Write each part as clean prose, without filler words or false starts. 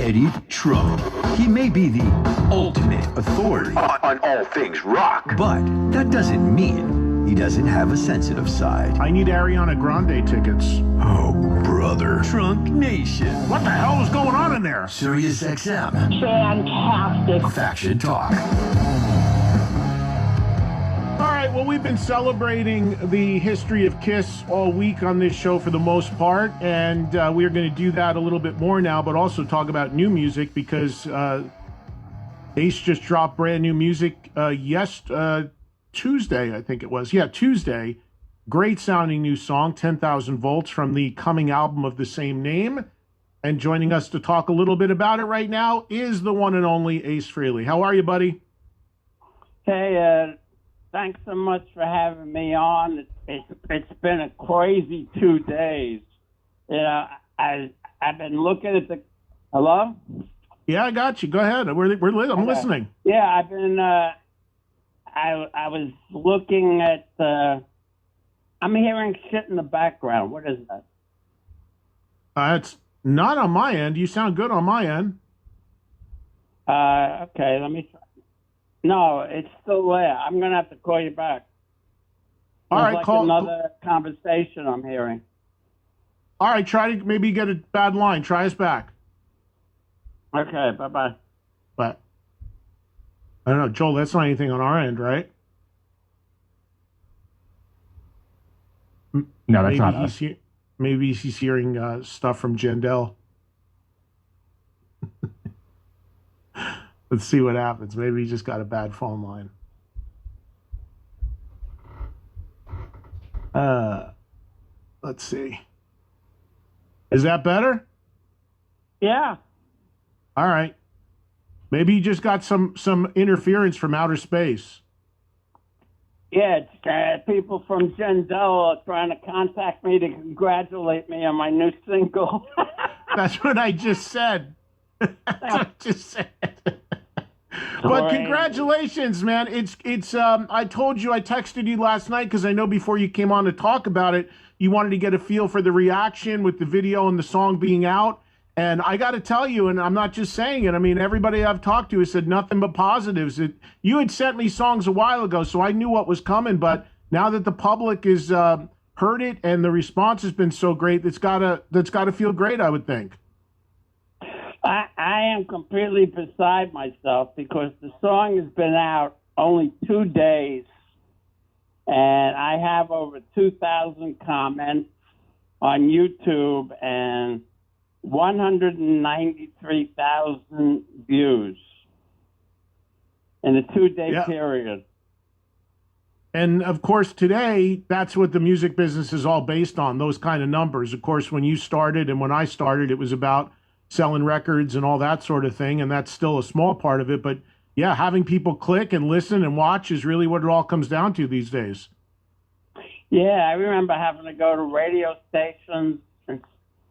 Eddie Trunk. He may be the ultimate authority on all things rock, but that doesn't mean he doesn't have a sensitive side. I need Ariana Grande tickets. Oh, brother. Trunk Nation. What the hell is going on in there? Sirius XM. Fantastic. Faction Talk. All right, well, we've been celebrating the history of Kiss all week on this show for the most part, and we're going to do that a little bit more now, but also talk about new music because Ace just dropped brand new music Tuesday, I think it was. Yeah, Tuesday. Great sounding new song, 10,000 Volts, from the coming album of the same name. And joining us to talk a little bit about it right now is the one and only Ace Frehley. How are you, buddy? Hey, thanks so much for having me on. It's been a crazy 2 days. You know, I've been looking at the... Hello? Yeah, I got you. Go ahead. I'm listening. Yeah, I've been... I was looking at... I'm hearing shit in the background. What is that? It's not on my end. You sound good on my end. Okay, let me try. No, it's still there. I'm going to have to call you back. All right, like call another conversation I'm hearing. All right, try to maybe get a bad line. Try us back. Okay, bye-bye. But I don't know, Joel, that's not anything on our end, right? No, that's not us. Maybe he's hearing stuff from Jendel. Let's see what happens. Maybe he just got a bad phone line. Let's see. Is that better? Yeah. All right. Maybe you just got some interference from outer space. Yeah, it's, people from Jendel are trying to contact me to congratulate me on my new single. That's what I just said. That's what I just said. But congratulations, man. It's I told you, I texted you last night because I know before you came on to talk about it, you wanted to get a feel for the reaction with the video and the song being out. And I got to tell you, and I'm not just saying it, I mean, everybody I've talked to has said nothing but positives. You had sent me songs a while ago, so I knew what was coming. But now that the public has heard it and the response has been so great, that's gotta feel great, I would think. I am completely beside myself because the song has been out only 2 days, and I have over 2,000 comments on YouTube and 193,000 views in a 2-day period. And of course, today, that's what the music business is all based on, those kind of numbers. Of course, when you started and when I started, it was about selling records and all that sort of thing. And that's still a small part of it. But yeah, having people click and listen and watch is really what it all comes down to these days. Yeah, I remember having to go to radio stations.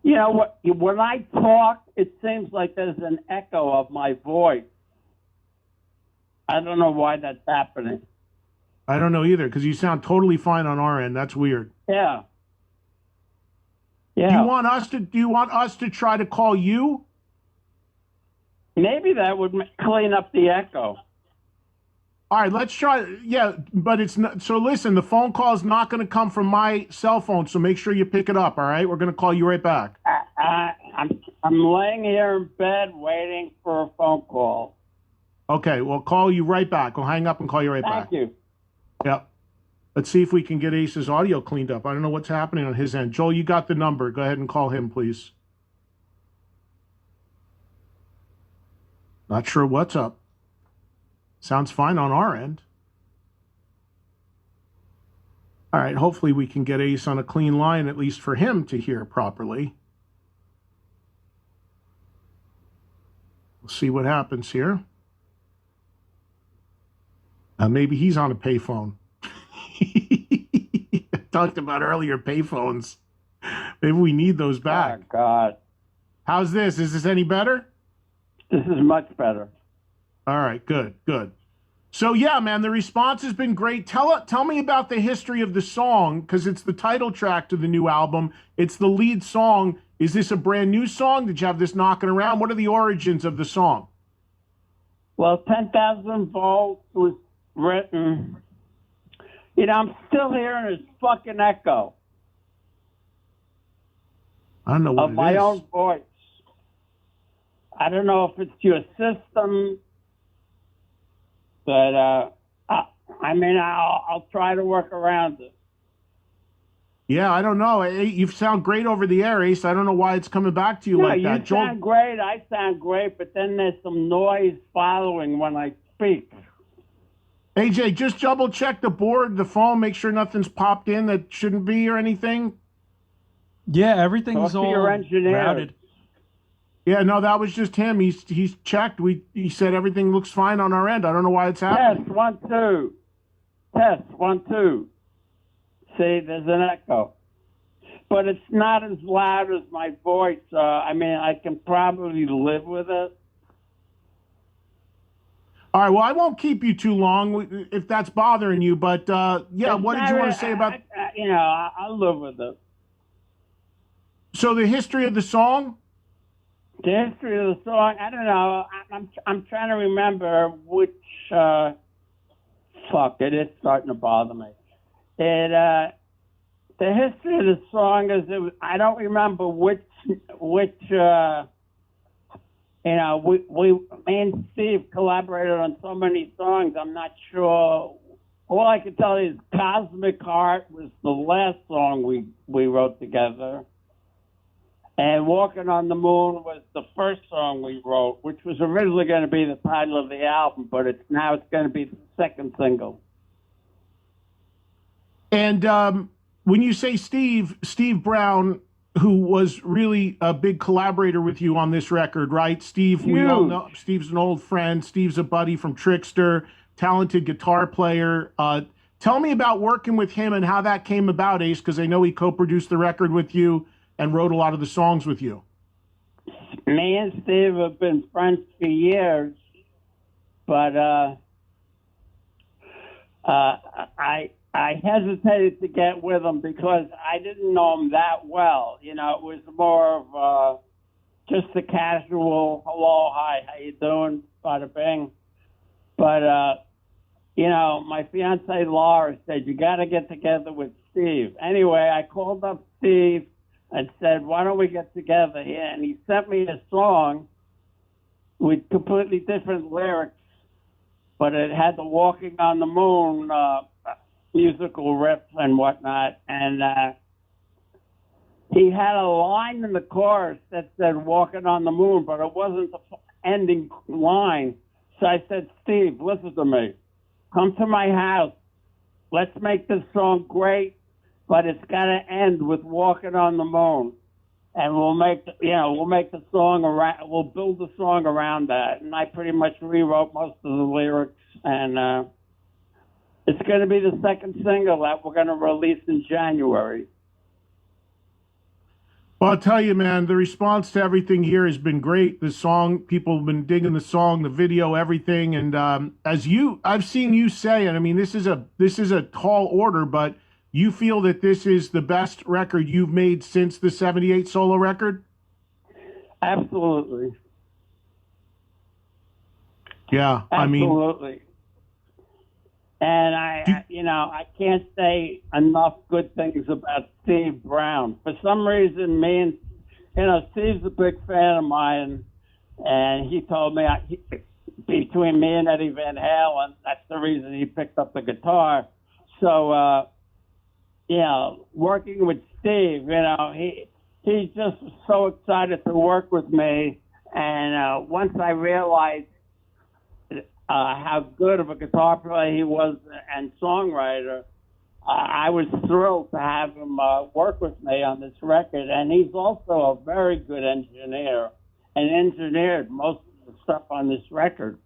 You know, when I talk, it seems like there's an echo of my voice. I don't know why that's happening. I don't know either, because you sound totally fine on our end. That's weird. Yeah. Yeah. Do you want us to try to call you? Maybe that would clean up the echo. All right, let's try. Yeah, but it's not. So listen, the phone call is not going to come from my cell phone, so make sure you pick it up, all right? We're going to call you right back. I'm laying here in bed waiting for a phone call. Okay, we'll call you right back. We'll hang up and call you right back. Thank you. Yep. Let's see if we can get Ace's audio cleaned up. I don't know what's happening on his end. Joel, you got the number. Go ahead and call him, please. Not sure what's up. Sounds fine on our end. All right, hopefully we can get Ace on a clean line, at least for him to hear properly. We'll see what happens here. Maybe he's on a payphone. I talked about earlier payphones. Maybe we need those back. Oh, God. How's this? Is this any better? This is much better. All right, good. So yeah, man, the response has been great. Tell me about the history of the song, because it's the title track to the new album. It's the lead song. Is this a brand new song? Did you have this knocking around? What are the origins of the song? Well, 10,000 volts was written. You know, I'm still hearing this fucking echo I don't know what of it my is. own voice. I don't know if it's your system, but I'll try to work around it. Yeah, I don't know. You sound great over the air, Ace. I don't know why it's coming back to you like that. You sound great. I sound great, but then there's some noise following when I speak. AJ, just double check the board, the phone, make sure nothing's popped in that shouldn't be or anything. Yeah, everything's Talk to all your engineer. routed. Yeah, no, that was just him. He's checked. He said everything looks fine on our end. I don't know why it's happening. Test 1 2. Test 1 2. See, there's an echo, but it's not as loud as my voice. I mean, I can probably live with it. All right, well, I won't keep you too long if that's bothering you, but yeah, what did you want to say about... I'll live with it. So the history of the song? The history of the song, I don't know. I'm trying to remember which... it is starting to bother me. The history of the song is, I don't remember which me and Steve collaborated on so many songs. I'm not sure. All I can tell you is Cosmic Heart was the last song we wrote together. And Walking on the Moon was the first song we wrote, which was originally going to be the title of the album, but it's going to be the second single. And when you say Steve Brown, who was really a big collaborator with you on this record, right? Steve, we all know Steve's an old friend. Steve's a buddy from Trickster, talented guitar player. Tell me about working with him and how that came about, Ace, because I know he co-produced the record with you and wrote a lot of the songs with you. Me and Steve have been friends for years, but I hesitated to get with him because I didn't know him that well. You know, it was more of just a casual, hello, hi, how you doing, bada bing. But, my fiance Laura said, you got to get together with Steve. Anyway, I called up Steve and said, why don't we get together here? And he sent me a song with completely different lyrics, but it had the Walking on the Moon musical riff and whatnot. And he had a line in the chorus that said Walking on the Moon, but it wasn't the ending line. So I said, Steve, listen to me. Come to my house. Let's make this song great, but it's got to end with Walking on the Moon. And we'll make the song around, we'll build the song around that. And I pretty much rewrote most of the lyrics, and it's going to be the second single that we're going to release in January. Well, I'll tell you, man, the response to everything here has been great. The song, people have been digging the song, the video, everything. And I've seen you say, and I mean, this is a tall order, but you feel that this is the best record you've made since the 78 solo record? Absolutely. Yeah, absolutely. And I can't say enough good things about Steve Brown. For some reason, Steve's a big fan of mine, and he told me between me and Eddie Van Halen, that's the reason he picked up the guitar. So, working with Steve, he's just so excited to work with me. And once I realized how good of a guitar player he was and songwriter, I was thrilled to have him work with me on this record. And he's also a very good engineer and engineered most of the stuff on this record.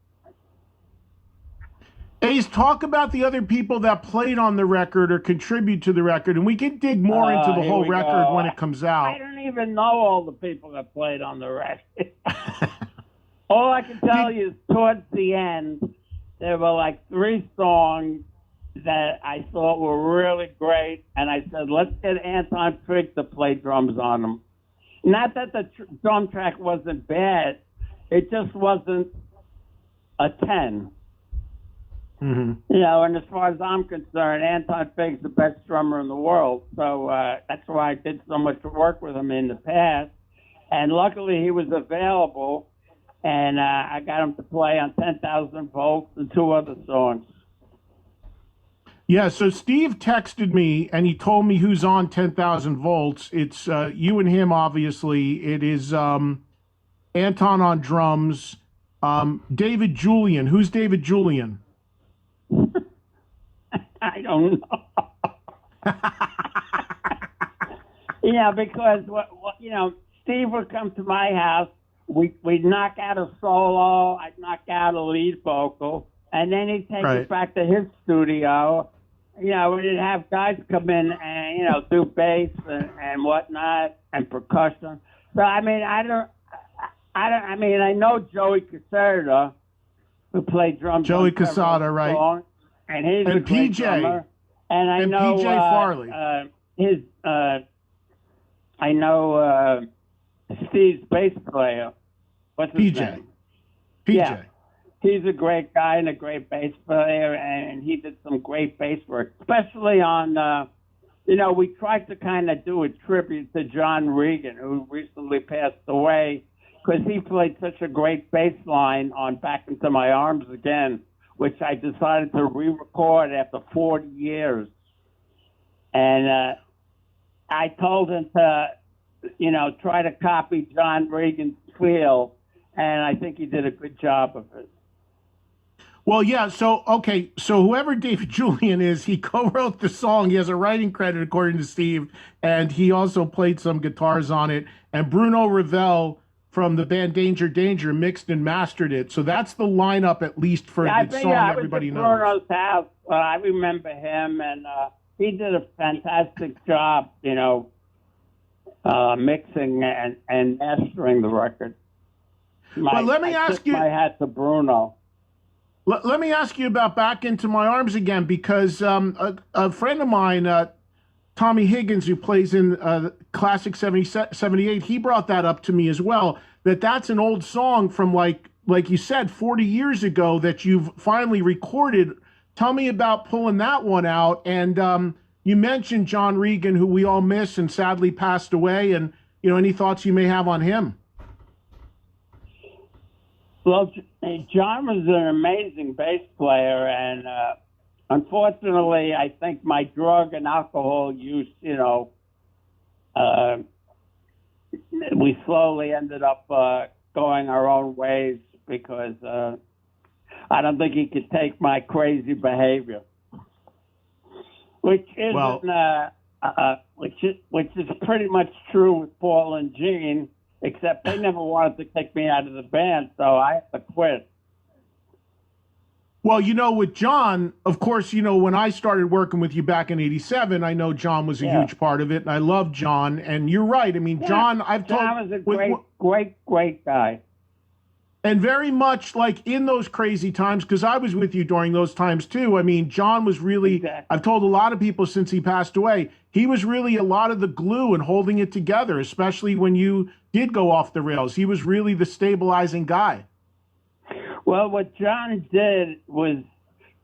Ace, talk about the other people that played on the record or contribute to the record, and we can dig more into the whole record when it comes out. I don't even know all the people that played on the record. All I can tell you is towards the end, there were like 3 songs that I thought were really great, and I said, let's get Anton Trigg to play drums on them. Not that the drum track wasn't bad, it just wasn't a 10. Mm-hmm. You know, and as far as I'm concerned, Anton Fig's the best drummer in the world. So that's why I did so much work with him in the past. And luckily he was available, and I got him to play on 10,000 Volts and 2 other songs. Yeah, so Steve texted me and he told me who's on 10,000 Volts. It's you and him, obviously. It is Anton on drums, David Julian. Who's David Julian? I don't know. Yeah, because you know, Steve would come to my house. We'd knock out a solo. I'd knock out a lead vocal, and then he'd take Right. it back to his studio. You know, we'd have guys come in and, you know, do bass and whatnot and percussion. So I mean, I mean, I know Joey Caserta, who played drums. Joey on several Caserta, right? songs, and he's a And great PJ. drummer. And I know PJ Farley. I know Steve's bass player. What's his PJ. name? PJ. Yeah. He's a great guy and a great bass player, and he did some great bass work, especially on, you know, we tried to kind of do a tribute to John Regan, who recently passed away, because he played such a great bass line on Back Into My Arms Again, which I decided to re-record after 40 years. And I told him to, you know, try to copy John Regan's feel, and I think he did a good job of it. Well, yeah. So, okay. So, whoever David Julian is, he co-wrote the song. He has a writing credit, according to Steve, and he also played some guitars on it. And Bruno Ravel from the band Danger Danger mixed and mastered it. So that's the lineup, at least for the song everybody knows. Bruno's house. I remember him, and he did a fantastic job, you know, mixing and mastering the record. But let me ask you. I hat to Bruno. Let me ask you about Back Into My Arms Again, because a friend of mine, Tommy Higgins, who plays in Classic 78, he brought that up to me as well, that's an old song from, like you said, 40 years ago that you've finally recorded. Tell me about pulling that one out. And you mentioned John Regan, who we all miss and sadly passed away, and, you know, any thoughts you may have on him? Well, John was an amazing bass player, and unfortunately, I think my drug and alcohol use, you know, we slowly ended up going our own ways because I don't think he could take my crazy behavior, which isn't, which is pretty much true with Paul and Gene. Except they never wanted to kick me out of the band, so I had to quit. Well, you know, with John, of course, you know, when I started working with you back in '87, I know John was a huge part of it, and I love John. And you're right. I mean, John, John was a great guy. And very much like in those crazy times, because I was with you during those times too. I mean, John was really, exactly. I've told a lot of people since he passed away, he was really a lot of the glue and holding it together, especially when you did go off the rails. He was really the stabilizing guy. Well, what John did was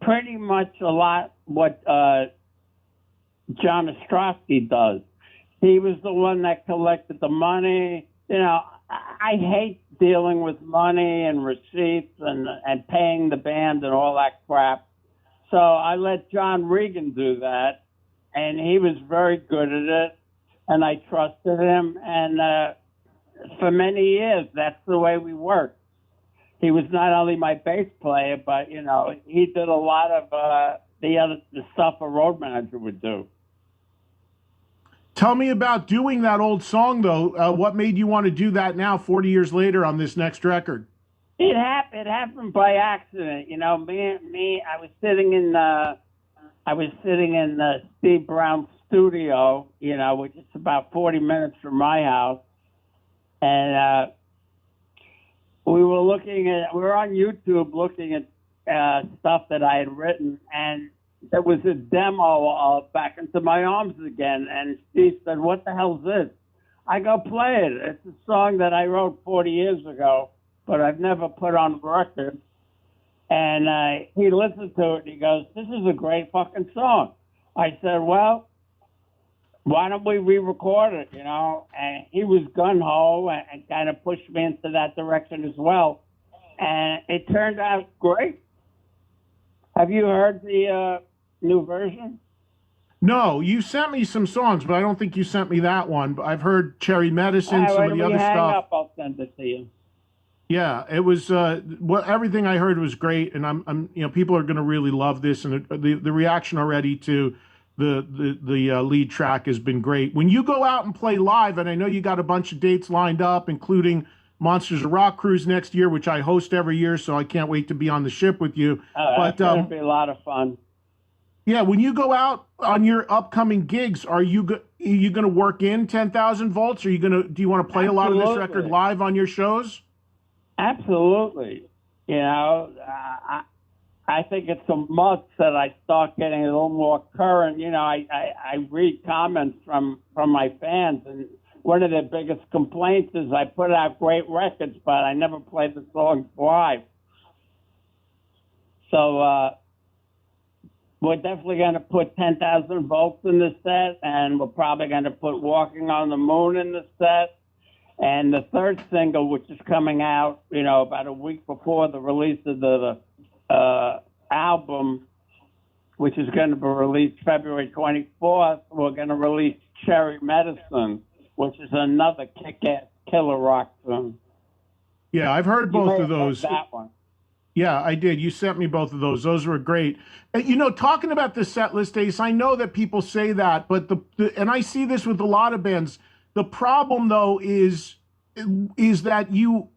pretty much a lot what John Ostrowski does. He was the one that collected the money. You know, I hate dealing with money and receipts and paying the band and all that crap. So I let John Regan do that, and he was very good at it, and I trusted him. And for many years, that's the way we worked. He was not only my bass player, but, you know, he did a lot of the stuff a road manager would do. Tell me about doing that old song, though. What made you want to do that now, 40 years later, on this next record? It happened by accident. You know, me. I was sitting in Steve Brown's studio, you know, which is about 40 minutes from my house, and we were on YouTube looking at stuff that I had written, and there was a demo of Back Into My Arms Again, and Steve said, "What the hell is this?" I go play it. It's a song that I wrote 40 years ago, but I've never put on record. And he listened to it and he goes, "This is a great fucking song." I said, "Well, why don't we re-record it?" And he was gung-ho and kind of pushed me into that direction as well. And it turned out great. Have you heard the new version? No, you sent me some songs, but I don't think you sent me that one. But I've heard Cherry Medicine, some of the other hang stuff. Up, I'll send it to you. Yeah, it was. Everything I heard was great, and I'm people are going to really love this, and the reaction already to the lead track has been great. When you go out and play live, and I know you got a bunch of dates lined up, including Monsters of Rock Cruise next year, which I host every year, so I can't wait to be on the ship with you. That's going to be a lot of fun. Yeah, when you go out on your upcoming gigs, are you going to work in 10,000 volts? Do you want to play a lot of this record live on your shows? Absolutely. I think it's a must that I start getting a little more current. I read comments from my fans, and one of their biggest complaints is I put out great records, but I never play the songs live. So we're definitely going to put 10,000 volts in the set, and we're probably going to put Walking on the Moon in the set. And the third single, which is coming out, about a week before the release of the album, which is going to be released February 24th, we're going to release Cherry Medicine, which is another kick-ass killer rock tune. Yeah, I've heard both of those. That one. Yeah, I did. You sent me both of those. Those were great. And, talking about the set list, Ace, I know that people say that, but and I see this with a lot of bands. The problem, though, is that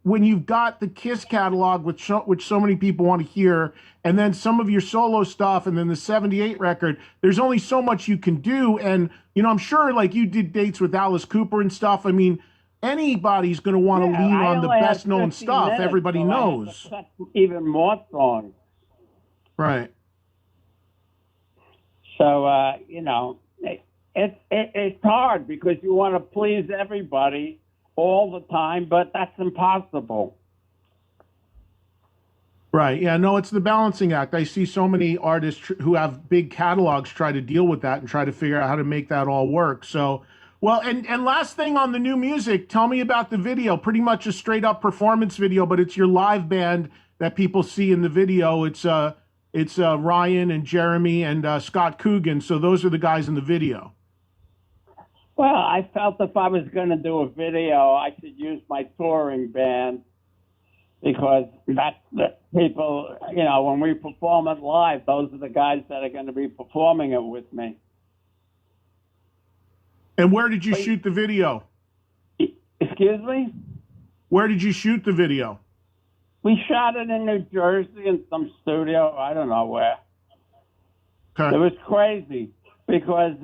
when you've got the Kiss catalog, which so many people want to hear, and then some of your solo stuff, and then the 78 record, there's only so much you can do. And, I'm sure, like, you did dates with Alice Cooper and stuff. I mean, anybody's going to want to lean on the best-known stuff everybody knows. Even more songs. Right. So, it's hard because you want to please everybody all the time, but that's impossible. Right. Yeah, no, it's the balancing act. I see so many artists who have big catalogs try to deal with that and try to figure out how to make that all work. So, well, and last thing on the new music, tell me about the video. Pretty much a straight up performance video, but it's your live band that people see in the video. It's Ryan and Jeremy and Scott Coogan. So those are the guys in the video. Well, I felt if I was going to do a video, I should use my touring band because that's the people, when we perform it live, those are the guys that are going to be performing it with me. And where did you shoot the video? Excuse me? Where did you shoot the video? We shot it in New Jersey in some studio. I don't know where. Okay. It was crazy because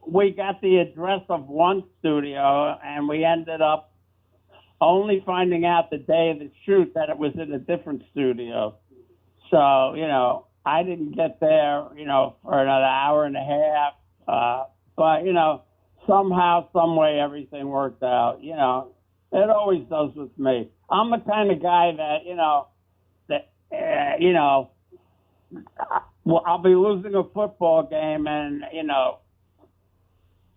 we got the address of one studio and we ended up only finding out the day of the shoot that it was in a different studio. So, I didn't get there, for another hour and a half. But, somehow, some way, everything worked out. It always does with me. I'm the kind of guy that, I'll be losing a football game and,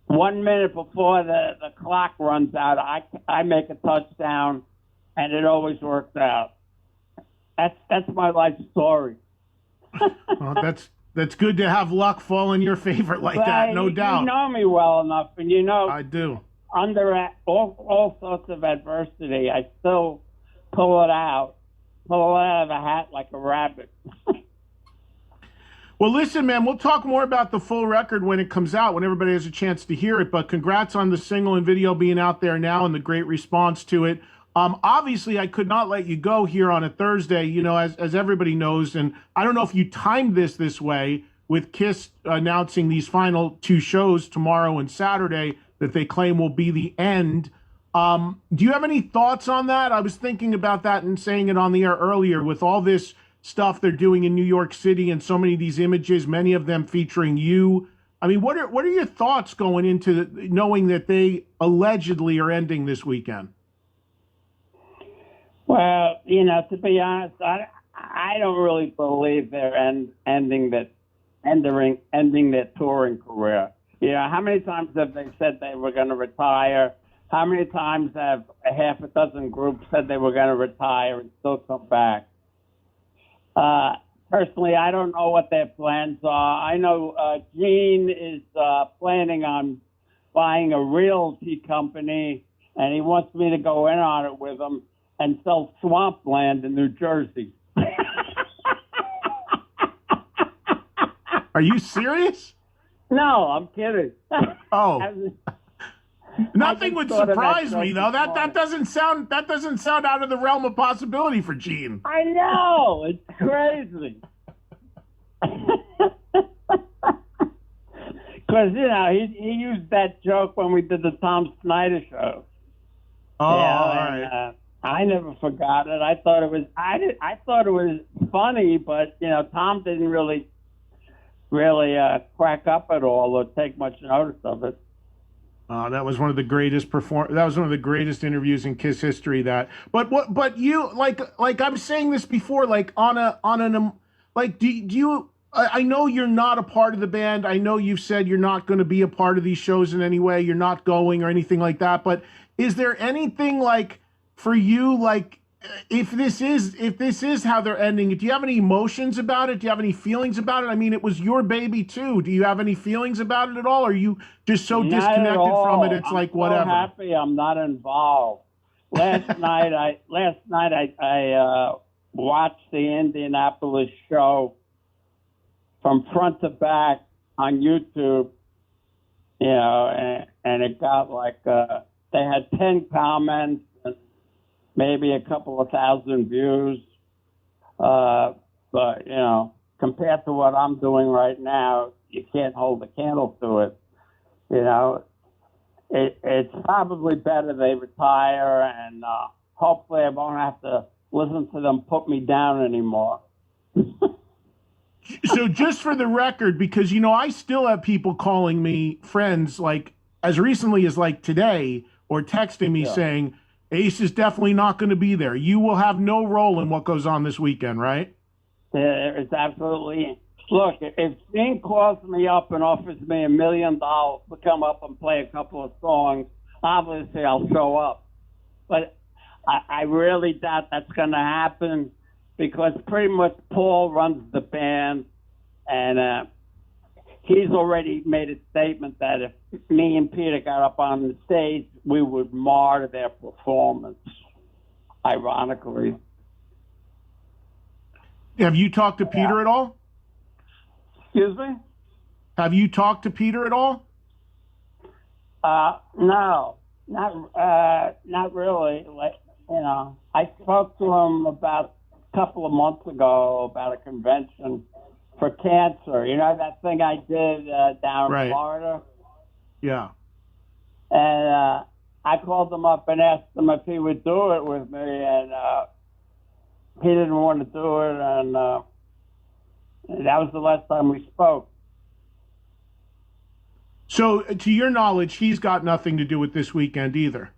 1 minute before the clock runs out, I make a touchdown, and it always works out. That's my life story. Well, that's good to have luck fall in your favor like that, no doubt. You know me well enough, and I do. Under all sorts of adversity, I still pull it out of a hat like a rabbit. Well, listen, man, we'll talk more about the full record when it comes out, when everybody has a chance to hear it. But congrats on the single and video being out there now and the great response to it. Obviously, I could not let you go here on a Thursday, as everybody knows. And I don't know if you timed this way with Kiss announcing these final two shows tomorrow and Saturday that they claim will be the end. Do you have any thoughts on that? I was thinking about that and saying it on the air earlier with all this stuff they're doing in New York City and so many of these images, many of them featuring you I mean, what are your thoughts going into knowing that they allegedly are ending this weekend? Well, to be honest, I don't really believe they're ending their touring career. How many times have they said they were going to retire? How many times have a half a dozen groups said they were going to retire and still come back? Personally, I don't know what their plans are. I know Gene is planning on buying a realty company, and he wants me to go in on it with him and sell swampland in New Jersey. Are you serious? No, I'm kidding. Oh. Nothing would surprise me though. That doesn't sound out of the realm of possibility for Gene. I know, it's crazy. Because he used that joke when we did the Tom Snyder show. Oh, all right. I never forgot it. I thought it was funny, but Tom didn't really crack up at all or take much notice of it. That was one of the greatest That was one of the greatest interviews in Kiss history. But you like I'm saying this before, like do you? I know you're not a part of the band. I know you've said you're not going to be a part of these shows in any way. You're not going or anything like that. But is there anything like for you, like if this is how they're ending it? Do you have any emotions about it? Do you have any feelings about it? I mean, it was your baby too. Do you have any feelings about it at all? Or are you just so disconnected from it? It's like whatever. I'm so happy I'm not involved. Last night I watched the Indianapolis show from front to back on YouTube, and it got like they had 10 comments and maybe a couple of thousand views. But compared to what I'm doing right now, you can't hold a candle to it. It's probably better they retire, and hopefully I won't have to listen to them put me down anymore. So just for the record, because, I still have people calling me friends, like as recently as like today, or texting me saying, Ace is definitely not going to be there. You will have no role in what goes on this weekend, right? It's absolutely. Look, if Gene calls me up and offers me $1 million to come up and play a couple of songs, obviously I'll show up. But I really doubt that's going to happen, because pretty much Paul runs the band, and he's already made a statement that if me and Peter got up on the stage, we would mar their performance, ironically. Have you talked to Peter at all? Excuse me? Have you talked to Peter at all? No, not really. I spoke to him about couple of months ago about a convention for cancer. That thing I did down in Florida? Yeah. And I called him up and asked him if he would do it with me, and he didn't want to do it, and that was the last time we spoke. So, to your knowledge, he's got nothing to do with this weekend either?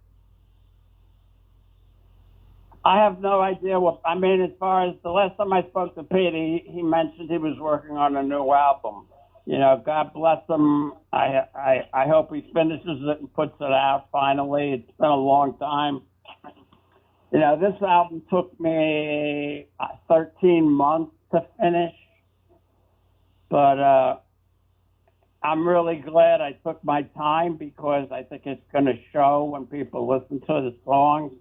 I have no idea as far as the last time I spoke to Pete, he mentioned he was working on a new album. God bless him. I hope he finishes it and puts it out finally. It's been a long time. This album took me 13 months to finish, but I'm really glad I took my time, because I think it's going to show when people listen to the songs.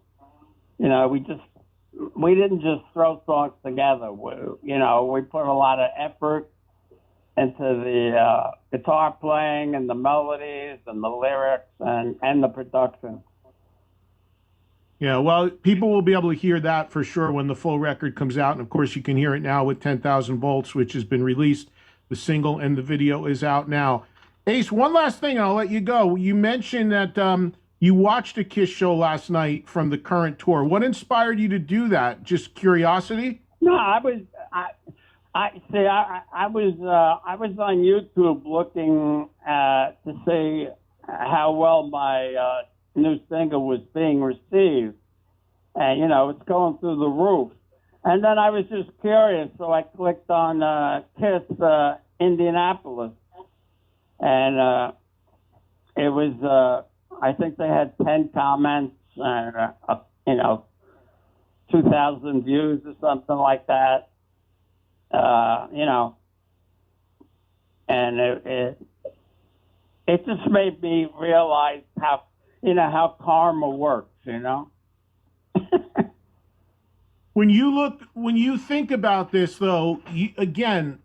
We didn't just throw songs together. We put a lot of effort into the guitar playing and the melodies and the lyrics and the production. Yeah, well, people will be able to hear that for sure when the full record comes out. And of course, you can hear it now with 10,000 Volts, which has been released. The single and the video is out now. Ace, one last thing, and I'll let you go. You mentioned that you watched a Kiss show last night from the current tour. What inspired you to do that? Just curiosity? No, I was on YouTube looking to see how well my new single was being received, and it's going through the roof. And then I was just curious, so I clicked on Kiss Indianapolis, and it was I think they had 10 comments and 2,000 views or something like that. And it just made me realize how karma works. When you think about this, though, again,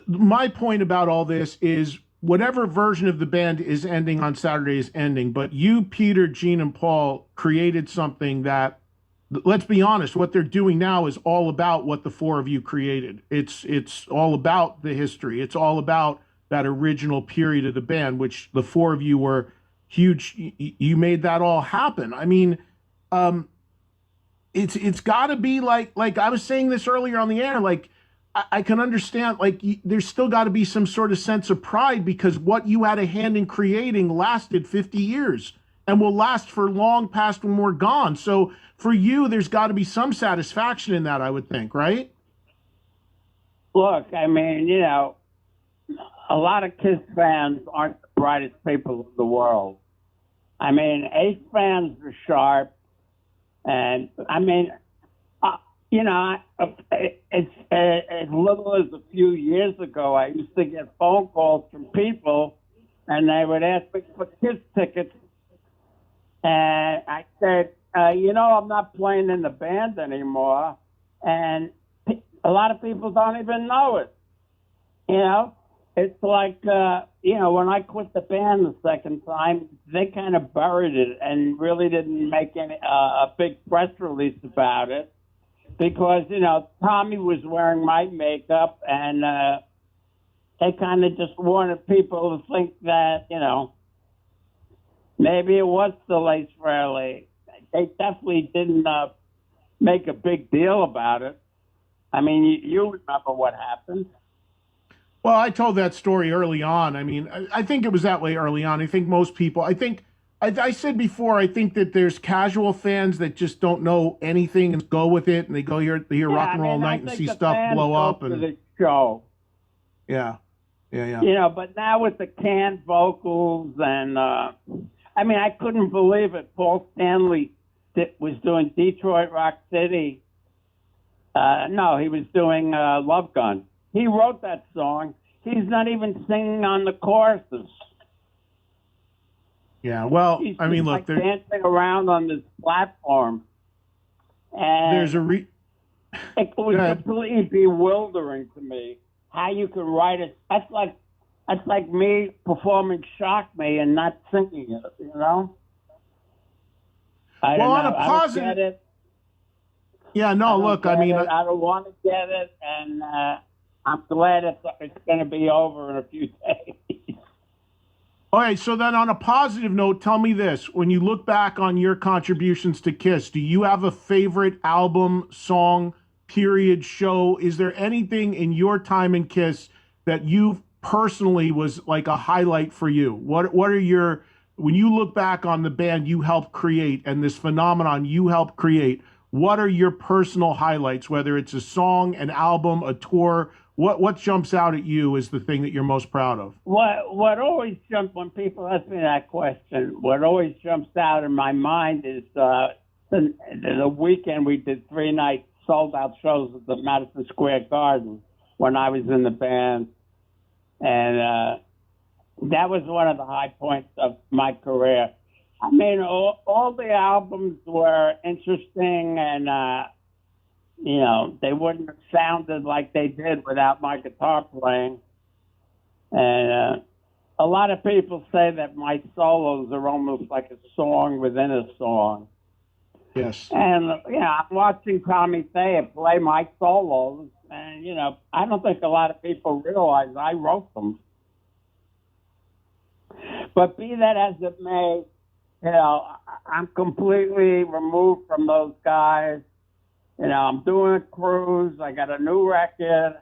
my point about all this is whatever version of the band is ending on Saturday is ending. But you, Peter, Gene, and Paul created something that, let's be honest, what they're doing now is all about what the four of you created. It's all about the history. It's all about that original period of the band, which the four of you were huge. You made that all happen. I mean, it's got to be like I was saying this earlier on the air. Like I can understand. Like there's still got to be some sort of sense of pride because what you had a hand in creating lasted 50 years and will last for long past when we're gone. So for you, there's got to be some satisfaction in that, I would think, right? Look, I mean, a lot of Kiss fans aren't the brightest people in the world. I mean, Ace fans are sharp. And, I mean, it's as little as a few years ago, I used to get phone calls from people, and they would ask me for Kiss tickets. And I said, I'm not playing in the band anymore. And a lot of people don't even know it. It's like, when I quit the band the second time, they kind of buried it and really didn't make a big press release about it because, Tommy was wearing my makeup and they kind of just wanted people to think that, maybe it was still Ace Frehley. They definitely didn't make a big deal about it. I mean, you remember what happened. Well, I told that story early on. I mean, I think it was that way early on. I think most people, I said before, I think that there's casual fans that just don't know anything and go with it, and they hear rock and roll night and see stuff blow up. And the show. Yeah. But now with the canned vocals and, I couldn't believe it. Paul Stanley was doing Detroit Rock City. No, he was doing Love Gun. He wrote that song. He's not even singing on the choruses. Yeah, well, He's look, they're dancing around on this platform, and there's it was completely bewildering to me how you could write it. That's like me performing "Shock Me" and not singing it. I don't know. On a positive, I don't get it. Yeah, no, look, I don't want to get it, and I'm glad it's going to be over in a few days. All right, so then on a positive note, tell me this. When you look back on your contributions to Kiss, do you have a favorite album, song, period, show? Is there anything in your time in Kiss that you personally was like a highlight for you? What are when you look back on the band you helped create and this phenomenon you helped create, what are your personal highlights, whether it's a song, an album, a tour? What jumps out at you as the thing that you're most proud of? What always jumps when people ask me that question, what always jumps out in my mind is the weekend we did 3 night sold out shows at the Madison Square Garden when I was in the band. And that was one of the high points of my career. I mean, all the albums were interesting and, they wouldn't have sounded like they did without my guitar playing. And a lot of people say that my solos are almost like a song within a song. Yes. And, I'm watching Tommy Thayer play my solos, and, I don't think a lot of people realize I wrote them. But be that as it may, I'm completely removed from those guys. I'm doing a cruise. I got a new record.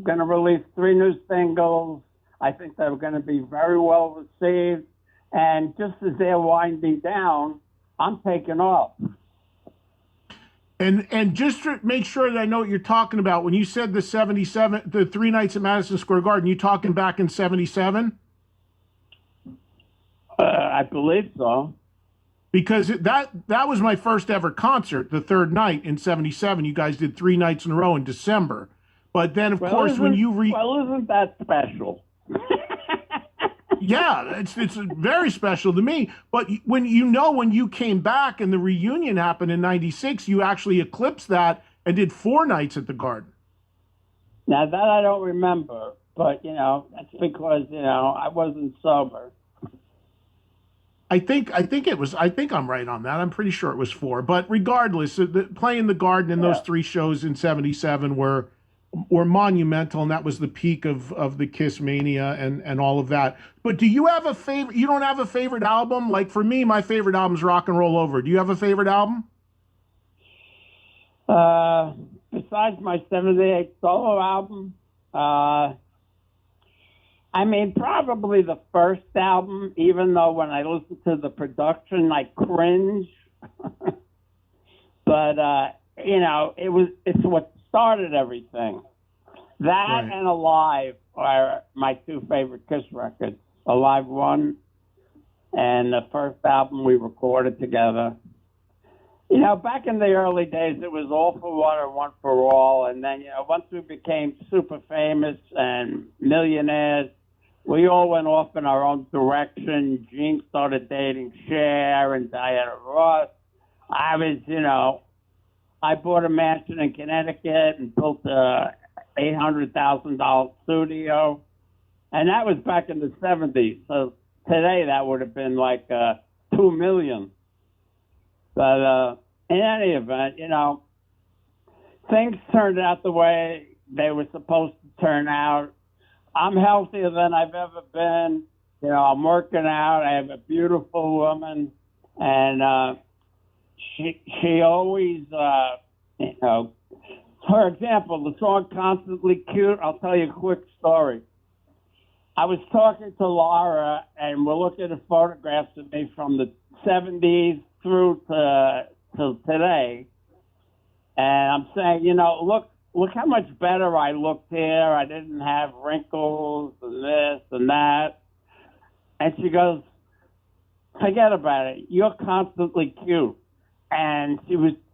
going to release 3 new singles. I think they're going to be very well received. And just as they're winding down, I'm taking off. And just to make sure that I know what you're talking about, when you said the 77, the 3 nights at Madison Square Garden, you talking back in 77? I believe so. Because that was my first ever concert, the 3rd night in 77. You guys did 3 nights in a row in December. But then, of course, when you Well, isn't that special? Yeah, it's very special to me. But when you came back and the reunion happened in 96, you actually eclipsed that and did 4 nights at the Garden. Now, that I don't remember. But, that's because, I wasn't sober. I think I'm right on that. I'm pretty sure it was 4. But regardless, playing the Garden in those 3 shows in 77 were monumental, and that was the peak of the Kiss mania and all of that. But do you have a favorite? You don't have a favorite album? Like for me, my favorite album is Rock and Roll Over. Do you have a favorite album? Besides my 78 solo album, probably the first album, even though when I listen to the production, I cringe. But, it's what started everything. That Right. and Alive are my 2 favorite Kiss records. Alive 1 and the first album we recorded together. Back in the early days, it was All for One or One for All. And then, once we became super famous and millionaires, we all went off in our own direction. Gene started dating Cher and Diana Ross. I was, I bought a mansion in Connecticut and built a $800,000 studio. And that was back in the 70s. So today that would have been like $2 million. But in any event, things turned out the way they were supposed to turn out. I'm healthier than I've ever been. I'm working out. I have a beautiful woman. And she always, for example, the song Constantly Cute, I'll tell you a quick story. I was talking to Laura, and we're looking at photographs of me from the 70s through to today. And I'm saying, look how much better I looked here. I didn't have wrinkles and this and that. And she goes, forget about it. You're constantly cute. And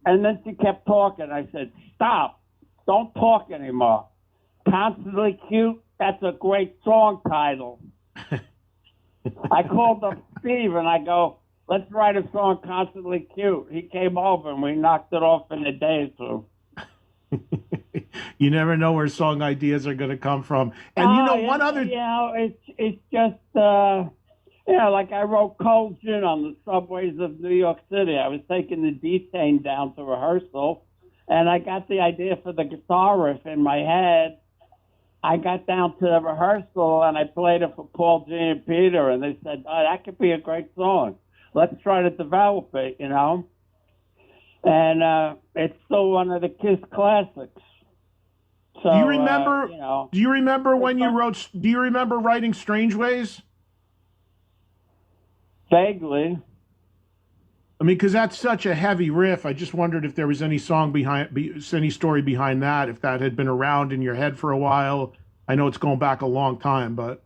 then she kept talking. I said, stop. Don't talk anymore. Constantly Cute, that's a great song title. I called up Steve and I go, let's write a song Constantly Cute. He came over and we knocked it off in a day or 2. You never know where song ideas are going to come from. And one other... It's just... like I wrote Cold Gin on the subways of New York City. I was taking the D-Tain down to rehearsal, and I got the idea for the guitar riff in my head. I got down to the rehearsal, and I played it for Paul, G, and Peter, and they said, oh, that could be a great song. Let's try to develop it, And it's still one of the Kiss classics. So, do you remember? Do you remember when you wrote? Do you remember writing Strange Ways? Vaguely. I mean, because that's such a heavy riff. I just wondered if there was any any story behind that, if that had been around in your head for a while. I know it's going back a long time, but.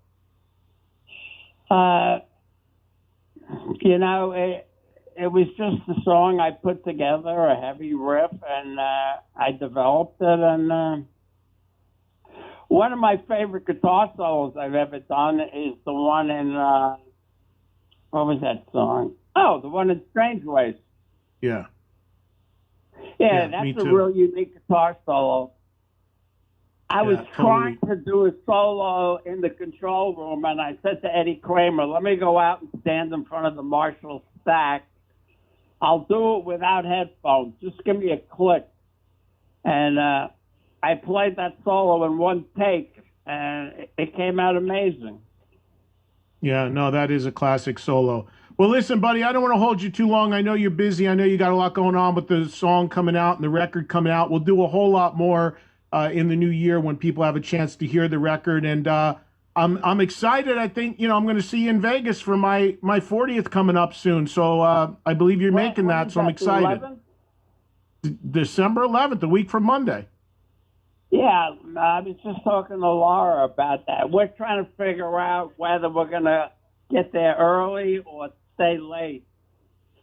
It was just a song I put together, a heavy riff, and I developed it. And one of my favorite guitar solos I've ever done is the one in, what was that song? Oh, the one in Strange Ways. Yeah. Yeah, that's a real unique guitar solo. I was trying to do a solo in the control room, and I said to Eddie Kramer, let me go out and stand in front of the Marshall stack. I'll do it without headphones. Just give me a click. And I played that solo in one take, and it came out amazing. Yeah, no, that is a classic solo. Well, listen, buddy, I don't want to hold you too long. I know you're busy. I know you got a lot going on with the song coming out and the record coming out. We'll do a whole lot more in the new year when people have a chance to hear the record. And I'm excited. I think I'm going to see you in Vegas for my 40th coming up soon. So I believe you're making that. So I'm excited. December 11th, a week from Monday. Yeah, I was just talking to Laura about that. We're trying to figure out whether we're going to get there early or stay late.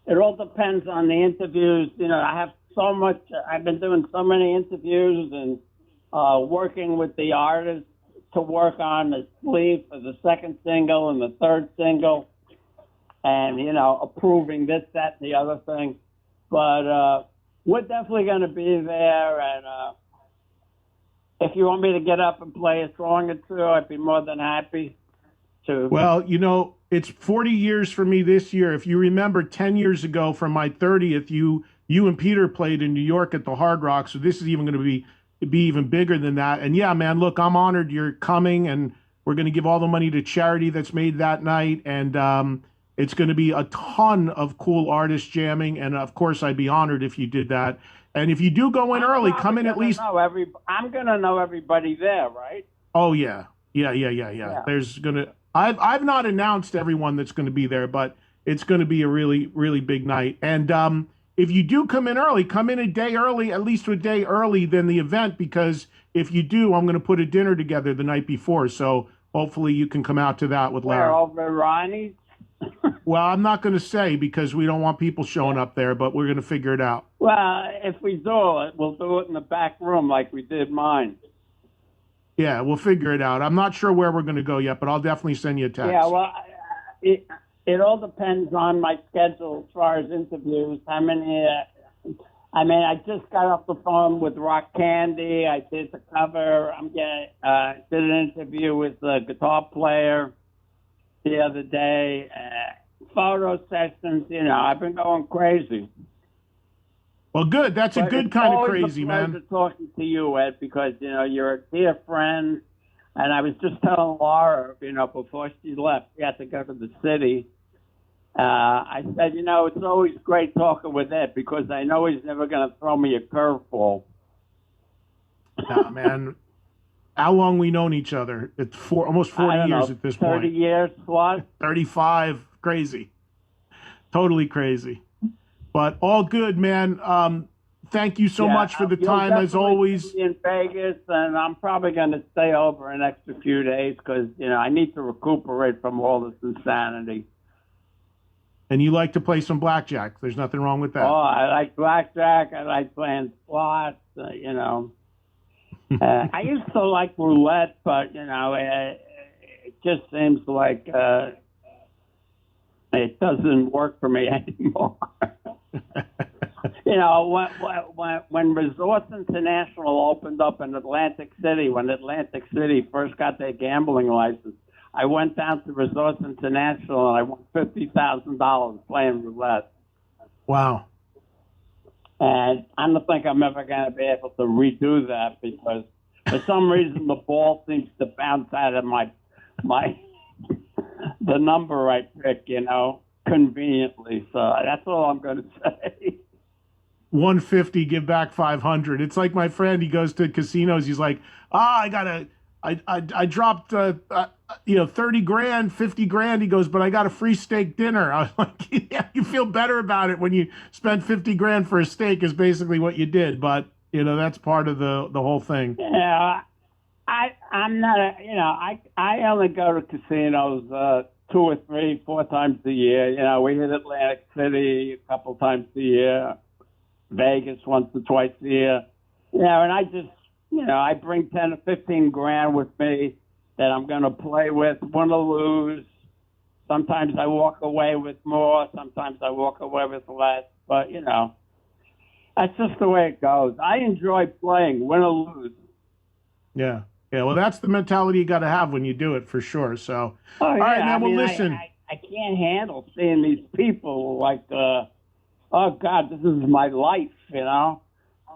It all depends on the interviews. I have so much. I've been doing so many interviews and working with the artists to work on the sleeve for the second single and the third single, and approving this, that, and the other thing. But we're definitely going to be there, and if you want me to get up and play a song or two, I'd be more than happy to. Well, it's 40 years for me this year. If you remember, 10 years ago from my 30th, you and Peter played in New York at the Hard Rock. So this is even going to be even bigger than that. And yeah, man, look, I'm honored you're coming, and we're going to give all the money to charity that's made that night. And it's going to be a ton of cool artists jamming. And of course, I'd be honored if you did that. And if you do go in early, come in at least. I'm going to know everybody there, right? Oh, yeah. There's going to. I've not announced everyone that's going to be there, but it's going to be a really, really big night. And if you do come in early, come in a day early, at least a day early than the event, because if you do, I'm going to put a dinner together the night before. So hopefully you can come out to that with Larry. Where, over Ronnie's? Well, I'm not going to say because we don't want people showing up there, but we're going to figure it out. Well, if we do it, we'll do it in the back room like we did mine. Yeah, we'll figure it out. I'm not sure where we're going to go yet, but I'll definitely send you a text. Yeah, well, it all depends on my schedule as far as interviews. How many? I just got off the phone with Rock Candy. I did the cover. Did an interview with the guitar player the other day. Photo sessions. I've been going crazy. Well, good. That's a good kind of crazy, man. It's always a pleasure talking to you, Ed, because, you're a dear friend. And I was just telling Laura, before she left, she had to go to the city. I said, it's always great talking with Ed because I know he's never going to throw me a curveball. Nah, man. How long we known each other? It's almost 40 years at this 30 point. 30 years plus? 35. Crazy. Totally crazy. But all good, man. Thank you so much for the time, as always. In Vegas, and I'm probably going to stay over an extra few days because, I need to recuperate from all this insanity. And you like to play some blackjack. There's nothing wrong with that. Oh, I like blackjack. I like playing slots, I used to like roulette, but, it just seems like it doesn't work for me anymore. When Resorts International opened up in Atlantic City, when Atlantic City first got their gambling license, I went down to Resorts International and I won $50,000 playing roulette. Wow. And I don't think I'm ever going to be able to redo that because for some reason the ball seems to bounce out of the number I pick, conveniently. So that's all I'm going to say. 150, give back 500. It's like my friend, he goes to casinos. He's like, I dropped, 30 grand, 50 grand. He goes, but I got a free steak dinner. I was like, yeah, you feel better about it when you spend 50 grand for a steak is basically what you did. But, that's part of the whole thing. Yeah. I'm not, I only go to casinos 2 or 3, 4 times a year. We hit Atlantic City a couple times a year, Vegas once or twice a year. And I just, I bring 10 or 15 grand with me that I'm going to play with, win or lose. Sometimes I walk away with more. Sometimes I walk away with less. But, that's just the way it goes. I enjoy playing, win or lose. Yeah. Yeah, well, that's the mentality you got to have when you do it, for sure. So, all right, man. Well, listen. I can't handle seeing these people like, oh, God, this is my life, To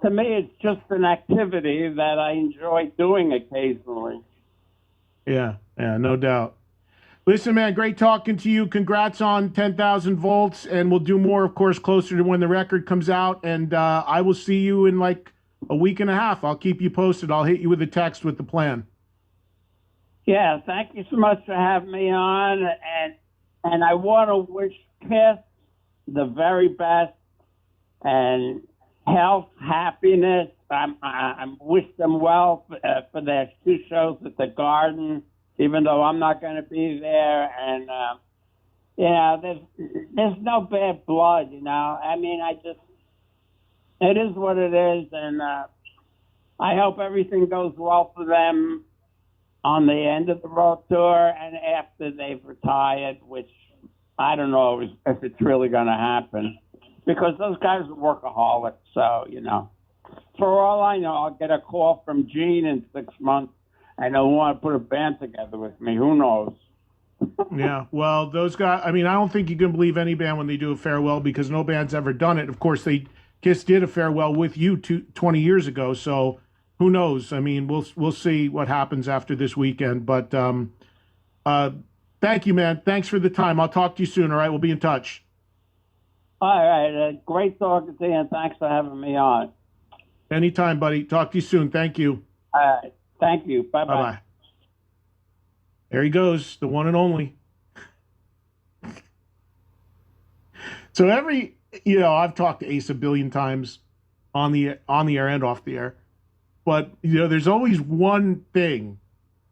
me, it's just an activity that I enjoy doing occasionally. Yeah, no doubt. Listen, man, great talking to you. Congrats on 10,000 volts, and we'll do more, of course, closer to when the record comes out. And I will see you in a week and a half. I'll keep you posted. I'll hit you with a text with the plan. Yeah, thank you so much for having me on, and I want to wish Kiss the very best and health, happiness. I wish them well for their 2 shows at the Garden, even though I'm not going to be there. And there's no bad blood, you know. I mean, it is what it is, and I hope everything goes well for them on the end of the road tour and after they've retired, which I don't know if it's really going to happen, because those guys are workaholics. So, you know, for all I know, I'll get a call from Gene in 6 months and they'll want to put a band together with me. Who knows? Yeah, well, those guys, I mean, I don't think you can believe any band when they do a farewell, because no band's ever done it. Of course, Kiss did a farewell with you 20 years ago, so who knows? I mean, we'll see what happens after this weekend. But thank you, man. Thanks for the time. I'll talk to you soon, all right? We'll be in touch. All right. Great talking to you, and thanks for having me on. Anytime, buddy. Talk to you soon. Thank you. All right. Thank you. Bye-bye. Bye-bye. There he goes, the one and only. So I've talked to Ace a billion times on the air and off the air. But, there's always one thing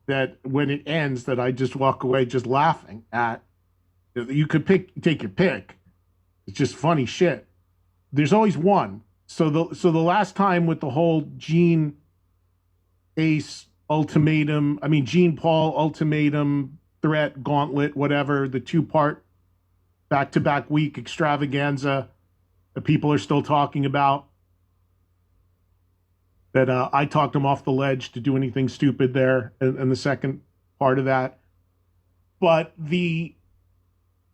that when it ends that I just walk away just laughing at. You could take your pick. It's just funny shit. There's always one. So the last time with the whole Gene Ace ultimatum, Gene Paul ultimatum, threat, gauntlet, whatever, the 2-part back-to-back week extravaganza that people are still talking about. That I talked him off the ledge to do anything stupid there in the second part of that. But the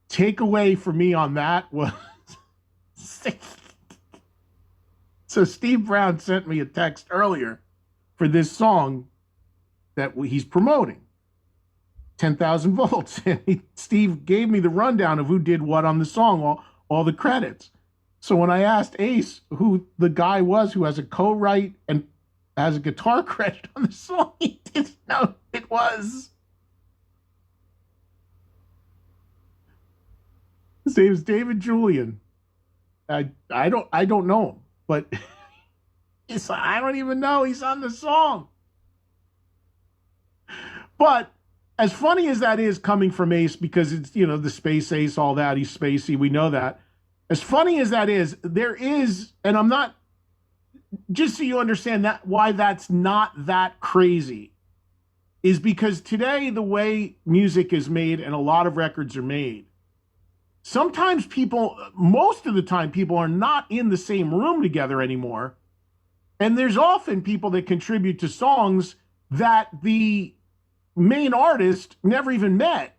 takeaway for me on that was... So Steve Brown sent me a text earlier for this song that he's promoting, 10,000 Volts. And Steve gave me the rundown of who did what on the song, all the credits. So when I asked Ace who the guy was who has a co-write and has a guitar credit on the song, he didn't know it was. His name is David Julian. I don't know him, but I don't even know he's on the song. But as funny as that is coming from Ace, because it's, the space Ace, all that, he's spacey, we know that. As funny as that is, there is, and I'm not, just so you understand that why that's not that crazy, is because today the way music is made and a lot of records are made, sometimes most of the time people are not in the same room together anymore. And there's often people that contribute to songs that the main artist never even met.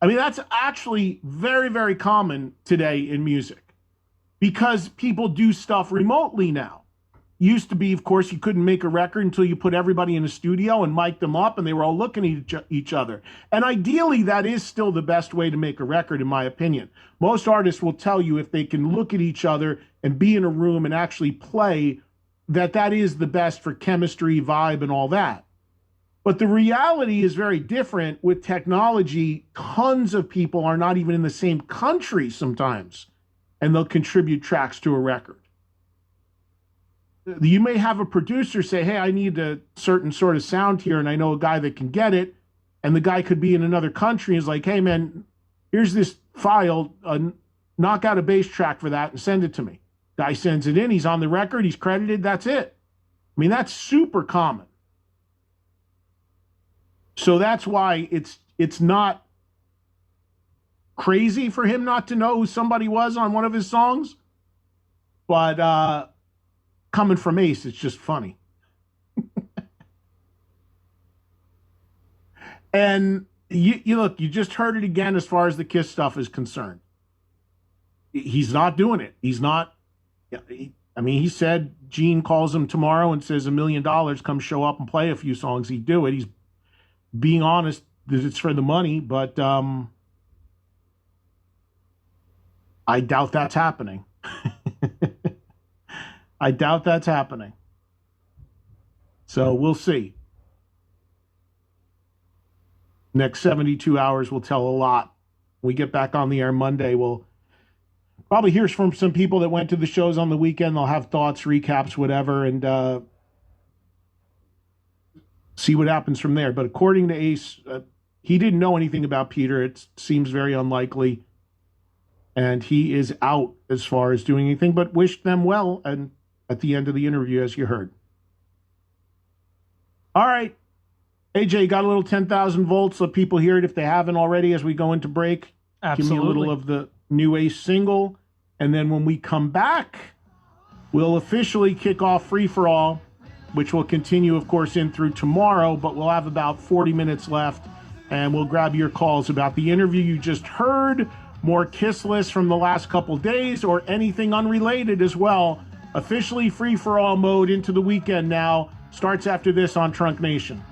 That's actually very, very common today in music because people do stuff remotely now. Used to be, of course, you couldn't make a record until you put everybody in a studio and mic'd them up and they were all looking at each other. And ideally, that is still the best way to make a record, in my opinion. Most artists will tell you if they can look at each other and be in a room and actually play, that is the best for chemistry, vibe, and all that. But the reality is very different with technology. Tons of people are not even in the same country sometimes, and they'll contribute tracks to a record. You may have a producer say, hey, I need a certain sort of sound here, and I know a guy that can get it, and the guy could be in another country and is like, hey, man, here's this file, knock out a bass track for that and send it to me. Guy sends it in, he's on the record, he's credited, that's it. That's super common. So that's why it's not crazy for him not to know who somebody was on one of his songs, but coming from Ace, it's just funny. And you look, you just heard it again as far as the Kiss stuff is concerned. He's not doing it. He's not. He said Gene calls him tomorrow and says $1 million, come show up and play a few songs. He'd do it. He's being honest that it's for the money, but I doubt that's happening. I doubt that's happening. So we'll see. Next 72 hours will tell a lot. When we get back on the air Monday, we'll probably hear from some people that went to the shows on the weekend. They'll have thoughts, recaps, whatever, and see what happens from there. But according to Ace, he didn't know anything about Peter. It seems very unlikely. And he is out as far as doing anything, but wished them well and at the end of the interview, as you heard. All right. AJ, got a little 10,000 volts. Let people hear it if they haven't already as we go into break. Absolutely. Give me a little of the new Ace single. And then when we come back, we'll officially kick off Free For All, which will continue, of course, in through tomorrow, but we'll have about 40 minutes left, and we'll grab your calls about the interview you just heard, more Kiss lists from the last couple days, or anything unrelated as well. Officially Free For All mode into the weekend now. Starts after this on Trunk Nation.